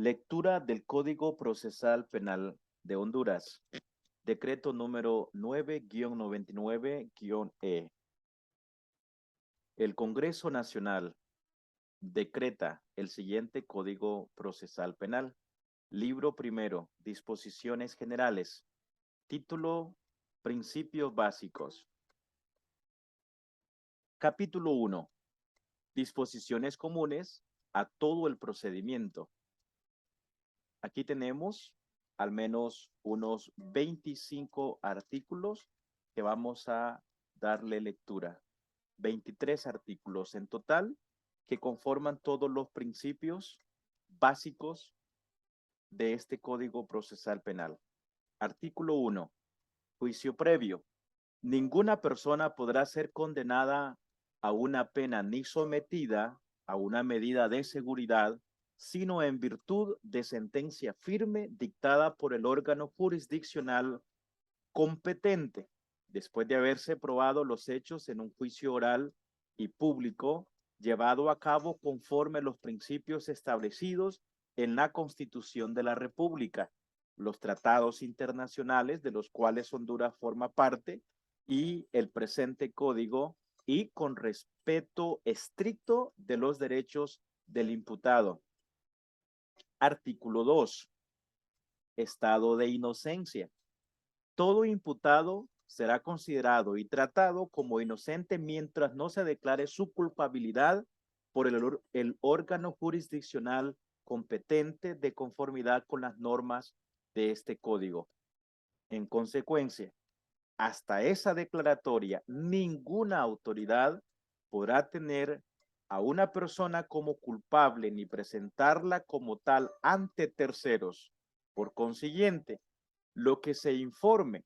Lectura del Código Procesal Penal de Honduras. Decreto número 9-99-E. El Congreso Nacional decreta el siguiente Código Procesal Penal. Libro primero, Disposiciones Generales. Título, Principios Básicos. Capítulo 1. Disposiciones comunes a todo el procedimiento. Aquí tenemos al menos unos 25 artículos que vamos a darle lectura. 23 artículos en total que conforman todos los principios básicos de este Código Procesal Penal. Artículo 1. Juicio previo. Ninguna persona podrá ser condenada a una pena ni sometida a una medida de seguridad, sino en virtud de sentencia firme dictada por el órgano jurisdiccional competente, después de haberse probado los hechos en un juicio oral y público, llevado a cabo conforme a los principios establecidos en la Constitución de la República, los tratados internacionales de los cuales Honduras forma parte y el presente código, y con respeto estricto de los derechos del imputado. Artículo 2. Estado de inocencia. Todo imputado será considerado y tratado como inocente mientras no se declare su culpabilidad por el órgano jurisdiccional competente de conformidad con las normas de este código. En consecuencia, hasta esa declaratoria, ninguna autoridad podrá tener a una persona como culpable ni presentarla como tal ante terceros. Por consiguiente, lo que se informe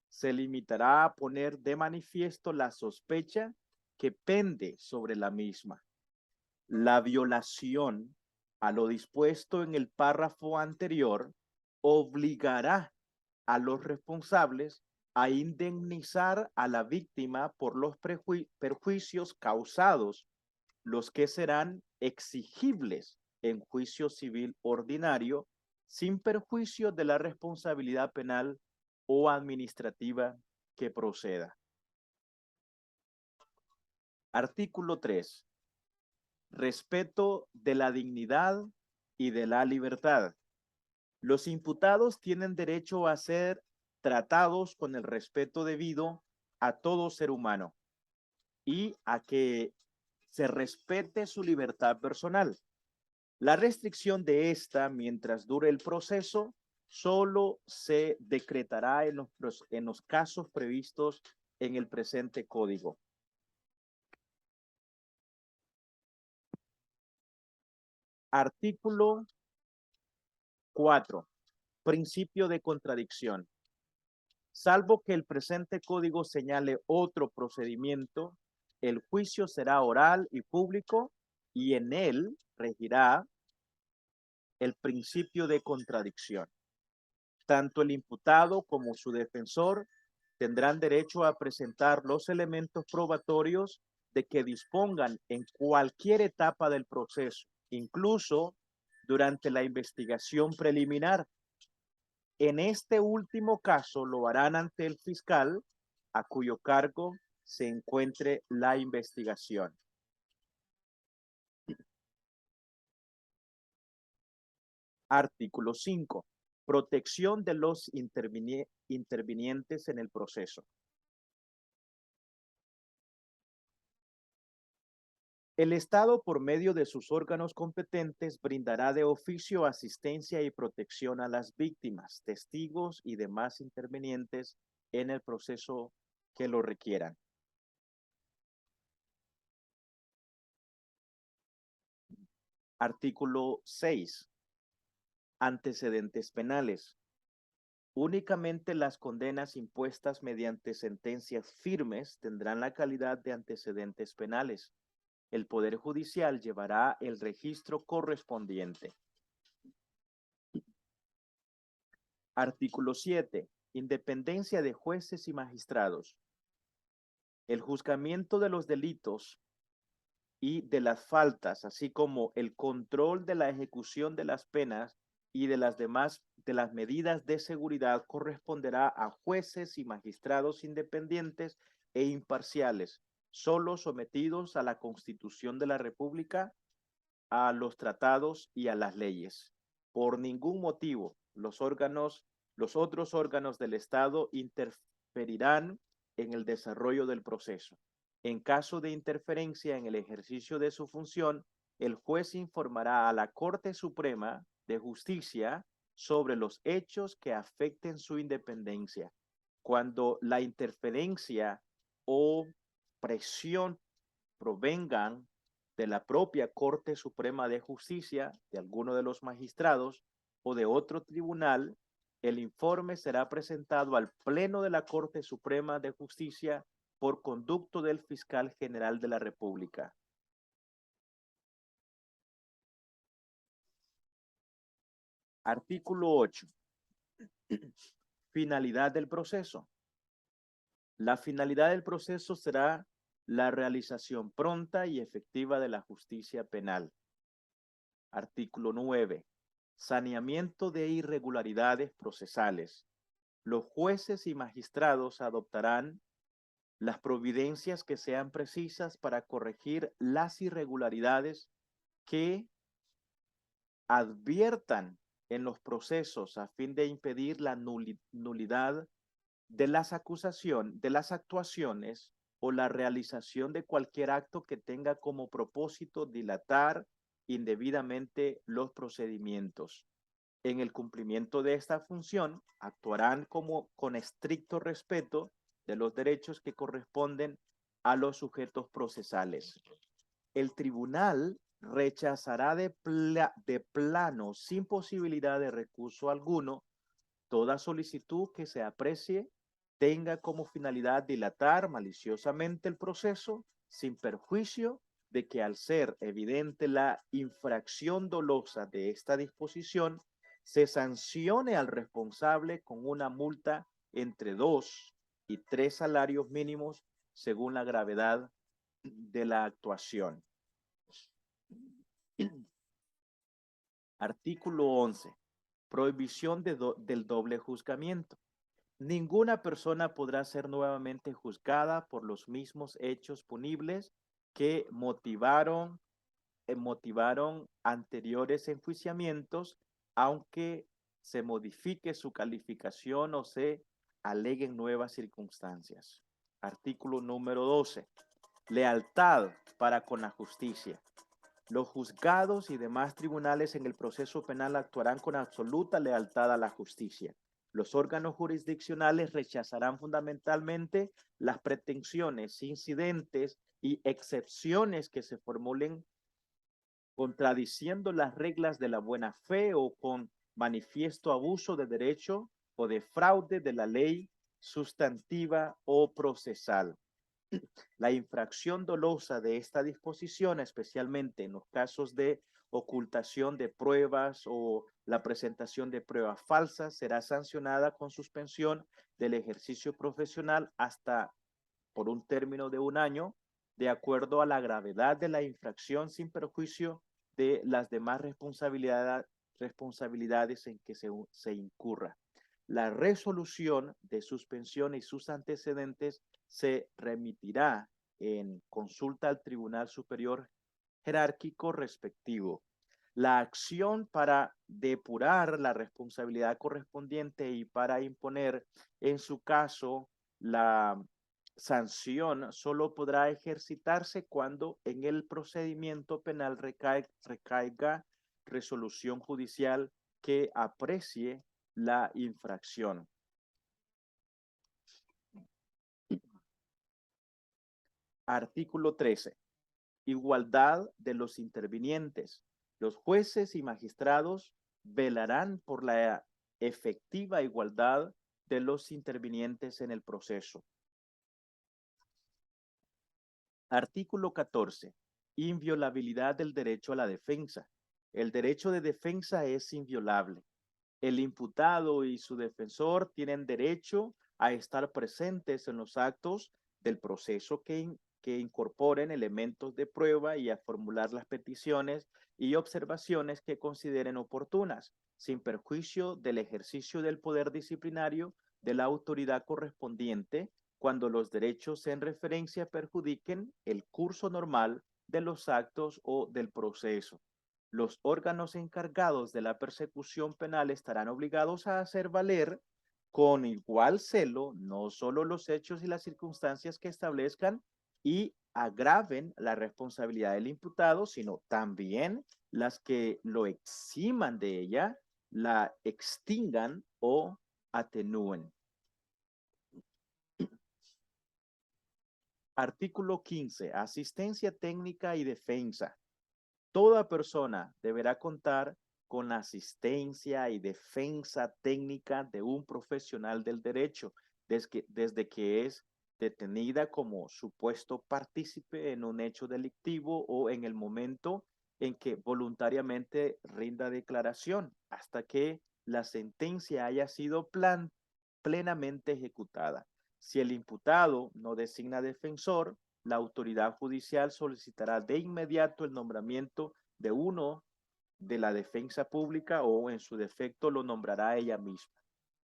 se limitará a poner de manifiesto la sospecha que pende sobre la misma. La violación a lo dispuesto en el párrafo anterior obligará a los responsables a indemnizar a la víctima por los perjuicios causados, los que serán exigibles en juicio civil ordinario, sin perjuicio de la responsabilidad penal o administrativa que proceda. Artículo 3. Respeto de la dignidad y de la libertad. Los imputados tienen derecho a ser tratados con el respeto debido a todo ser humano y a que se respete su libertad personal. La restricción de esta, mientras dure el proceso, solo se decretará en los casos previstos en el presente código. Artículo 4. Principio de contradicción. Salvo que el presente código señale otro procedimiento, el juicio será oral y público y en él regirá el principio de contradicción. Tanto el imputado como su defensor tendrán derecho a presentar los elementos probatorios de que dispongan en cualquier etapa del proceso, incluso durante la investigación preliminar. En este último caso lo harán ante el fiscal a cuyo cargo se encuentre la investigación. Artículo 5. Protección de los intervinientes en el proceso. El Estado, por medio de sus órganos competentes, brindará de oficio asistencia y protección a las víctimas, testigos y demás intervinientes en el proceso que lo requieran. Artículo 6. Antecedentes penales. Únicamente las condenas impuestas mediante sentencias firmes tendrán la calidad de antecedentes penales. El Poder Judicial llevará el registro correspondiente. Artículo 7. Independencia de jueces y magistrados. El juzgamiento de los delitos y de las faltas, así como el control de la ejecución de las penas, y de las medidas de seguridad corresponderá a jueces y magistrados independientes e imparciales, solo sometidos a la Constitución de la República, a los tratados y a las leyes. Por ningún motivo, los otros órganos del Estado interferirán en el desarrollo del proceso. En caso de interferencia en el ejercicio de su función, el juez informará a la Corte Suprema de Justicia sobre los hechos que afecten su independencia. Cuando la interferencia o presión provengan de la propia Corte Suprema de Justicia, de alguno de los magistrados o de otro tribunal, el informe será presentado al Pleno de la Corte Suprema de Justicia por conducto del Fiscal General de la República. Artículo 8. Finalidad del proceso. La finalidad del proceso será la realización pronta y efectiva de la justicia penal. Artículo 9. Saneamiento de irregularidades procesales. Los jueces y magistrados adoptarán las providencias que sean precisas para corregir las irregularidades que adviertan en los procesos a fin de impedir la nulidad de las actuaciones o la realización de cualquier acto que tenga como propósito dilatar indebidamente los procedimientos. En el cumplimiento de esta función, actuarán con estricto respeto de los derechos que corresponden a los sujetos procesales. El tribunal rechazará de plano, sin posibilidad de recurso alguno, toda solicitud que se aprecie tenga como finalidad dilatar maliciosamente el proceso, sin perjuicio de que, al ser evidente la infracción dolosa de esta disposición, se sancione al responsable con una multa entre 2 y 3 salarios mínimos según la gravedad de la actuación. Artículo 11. Prohibición del doble juzgamiento. Ninguna persona podrá ser nuevamente juzgada por los mismos hechos punibles que motivaron anteriores enjuiciamientos, aunque se modifique su calificación o se aleguen nuevas circunstancias. Artículo número 12. Lealtad para con la justicia. Los juzgados y demás tribunales en el proceso penal actuarán con absoluta lealtad a la justicia. Los órganos jurisdiccionales rechazarán fundamentalmente las pretensiones, incidentes y excepciones que se formulen contradiciendo las reglas de la buena fe o con manifiesto abuso de derecho o de fraude de la ley sustantiva o procesal. La infracción dolosa de esta disposición, especialmente en los casos de ocultación de pruebas o la presentación de pruebas falsas, será sancionada con suspensión del ejercicio profesional hasta por un término de 1 año, de acuerdo a la gravedad de la infracción, sin perjuicio de las demás responsabilidades en que se incurra. La resolución de suspensión y sus antecedentes se remitirá en consulta al Tribunal Superior Jerárquico respectivo. La acción para depurar la responsabilidad correspondiente y para imponer, en su caso, la sanción solo podrá ejercitarse cuando en el procedimiento penal recaiga resolución judicial que aprecie la infracción. Artículo 13. Igualdad de los intervinientes. Los jueces y magistrados velarán por la efectiva igualdad de los intervinientes en el proceso. Artículo 14. Inviolabilidad del derecho a la defensa. El derecho de defensa es inviolable. El imputado y su defensor tienen derecho a estar presentes en los actos del proceso que que incorporen elementos de prueba y a formular las peticiones y observaciones que consideren oportunas, sin perjuicio del ejercicio del poder disciplinario de la autoridad correspondiente cuando los derechos en referencia perjudiquen el curso normal de los actos o del proceso. Los órganos encargados de la persecución penal estarán obligados a hacer valer con igual celo no solo los hechos y las circunstancias que establezcan y agraven la responsabilidad del imputado, sino también las que lo eximan de ella, la extingan o atenúen. Artículo 15. Asistencia técnica y defensa. Toda persona deberá contar con la asistencia y defensa técnica de un profesional del derecho desde que es detenida como supuesto partícipe en un hecho delictivo o en el momento en que voluntariamente rinda declaración hasta que la sentencia haya sido plenamente ejecutada. Si el imputado no designa defensor, la autoridad judicial solicitará de inmediato el nombramiento de uno de la defensa pública o en su defecto lo nombrará ella misma.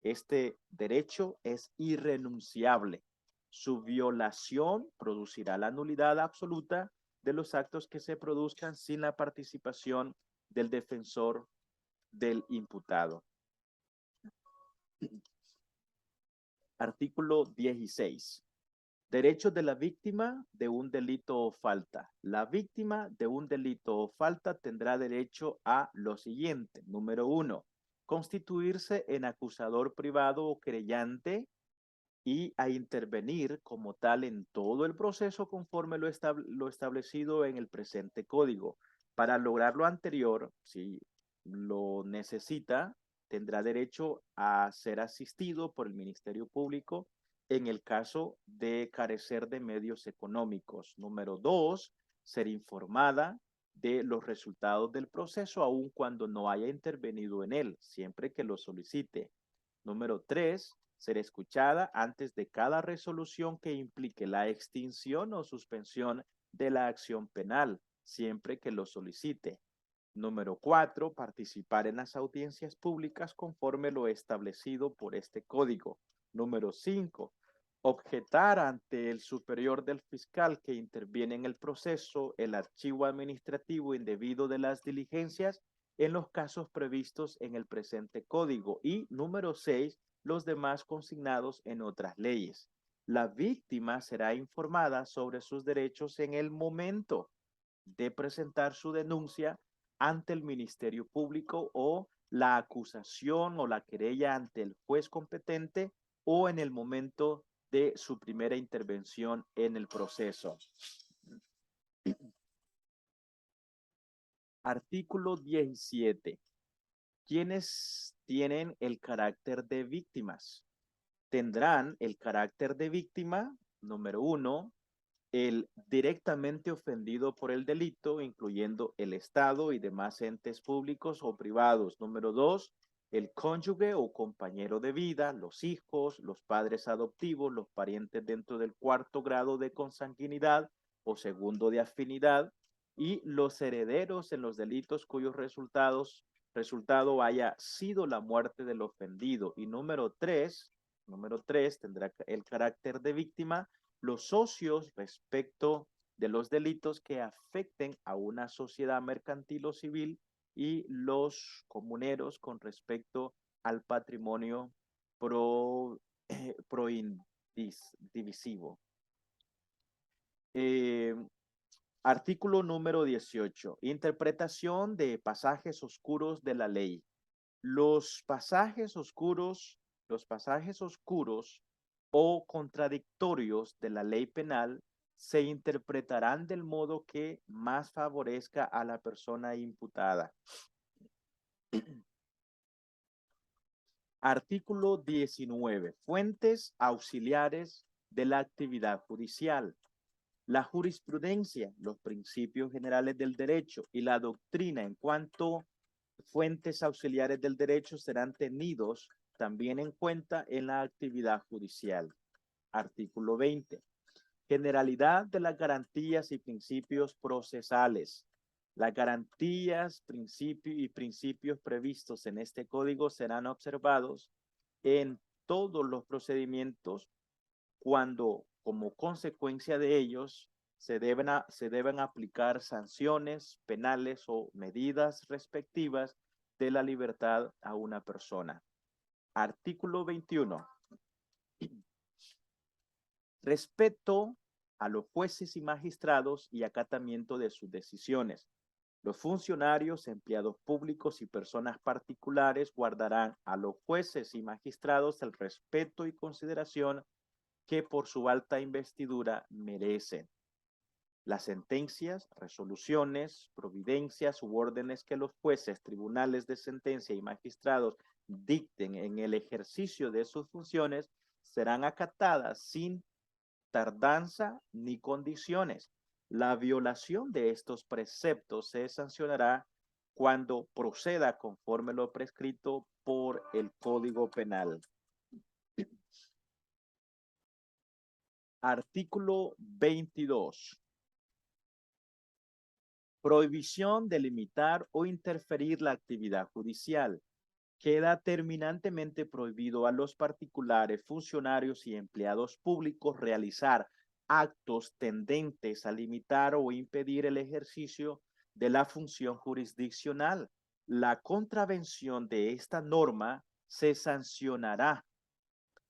Este derecho es irrenunciable. Su violación producirá la nulidad absoluta de los actos que se produzcan sin la participación del defensor del imputado. Artículo 16. Derechos de la víctima de un delito o falta. La víctima de un delito o falta tendrá derecho a lo siguiente. Número 1. Constituirse en acusador privado o querellante y a intervenir como tal en todo el proceso conforme lo establecido en el presente código. Para lograr lo anterior, si lo necesita, tendrá derecho a ser asistido por el Ministerio Público en el caso de carecer de medios económicos. Número 2, ser informada de los resultados del proceso aun cuando no haya intervenido en él, siempre que lo solicite. Número 3, ser escuchada antes de cada resolución que implique la extinción o suspensión de la acción penal, siempre que lo solicite. Número 4, participar en las audiencias públicas conforme lo establecido por este código. Número 5, objetar ante el superior del fiscal que interviene en el proceso el archivo administrativo indebido de las diligencias en los casos previstos en el presente código. Y número 6, los demás consignados en otras leyes. La víctima será informada sobre sus derechos en el momento de presentar su denuncia ante el Ministerio Público o la acusación o la querella ante el juez competente o en el momento de su primera intervención en el proceso. Artículo 17. ¿Quiénes tienen el carácter de víctimas? Tendrán el carácter de víctima, número 1, el directamente ofendido por el delito, incluyendo el Estado y demás entes públicos o privados. Número 2, el cónyuge o compañero de vida, los hijos, los padres adoptivos, los parientes dentro del cuarto grado de consanguinidad o segundo de afinidad, y los herederos en los delitos cuyos resultado haya sido la muerte del ofendido. Y número 3 tendrá el carácter de víctima los socios respecto de los delitos que afecten a una sociedad mercantil o civil y los comuneros con respecto al patrimonio proindivisivo. Artículo número 18. Interpretación de pasajes oscuros de la ley. Los pasajes oscuros o contradictorios de la ley penal se interpretarán del modo que más favorezca a la persona imputada. Artículo 19. Fuentes auxiliares de la actividad judicial. La jurisprudencia, los principios generales del derecho y la doctrina en cuanto fuentes auxiliares del derecho serán tenidos también en cuenta en la actividad judicial. Artículo 20. Generalidad de las garantías y principios procesales. Las garantías y principios previstos en este código serán observados en todos los procedimientos cuando, como consecuencia de ellos, se deben aplicar sanciones penales o medidas respectivas de la libertad a una persona. Artículo 21. Respeto a los jueces y magistrados y acatamiento de sus decisiones. Los funcionarios, empleados públicos y personas particulares guardarán a los jueces y magistrados el respeto y consideración que por su alta investidura merecen. Las sentencias, resoluciones, providencias u órdenes que los jueces, tribunales de sentencia y magistrados dicten en el ejercicio de sus funciones serán acatadas sin tardanza ni condiciones. La violación de estos preceptos se sancionará cuando proceda conforme lo prescrito por el Código Penal. Artículo 22. Prohibición de limitar o interferir la actividad judicial. Queda terminantemente prohibido a los particulares, funcionarios y empleados públicos realizar actos tendentes a limitar o impedir el ejercicio de la función jurisdiccional. La contravención de esta norma se sancionará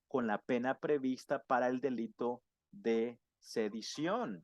con la pena prevista para el delito de sedición.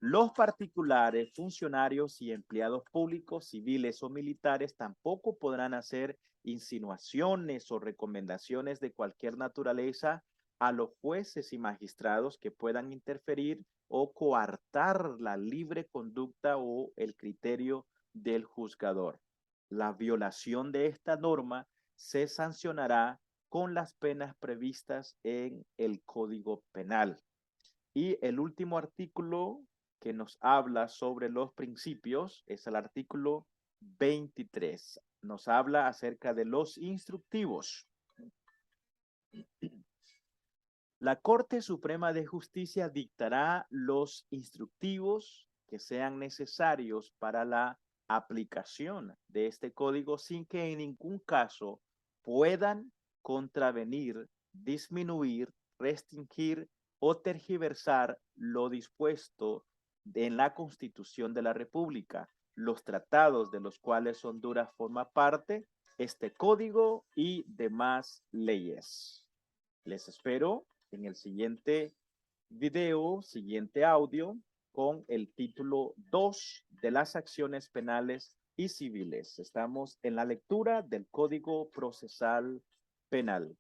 Los particulares, funcionarios y empleados públicos, civiles o militares tampoco podrán hacer insinuaciones o recomendaciones de cualquier naturaleza a los jueces y magistrados que puedan interferir o coartar la libre conducta o el criterio del juzgador. La violación de esta norma se sancionará con las penas previstas en el Código Penal. Y el último artículo que nos habla sobre los principios es el artículo 23. Nos habla acerca de los instructivos. La Corte Suprema de Justicia dictará los instructivos que sean necesarios para la aplicación de este código sin que en ningún caso puedan contravenir, disminuir, restringir o tergiversar lo dispuesto en la Constitución de la República, los tratados de los cuales Honduras forma parte, este código y demás leyes. Les espero en el siguiente video, siguiente audio, con el título 2 de las acciones penales y civiles. Estamos en la lectura del Código Procesal Penal.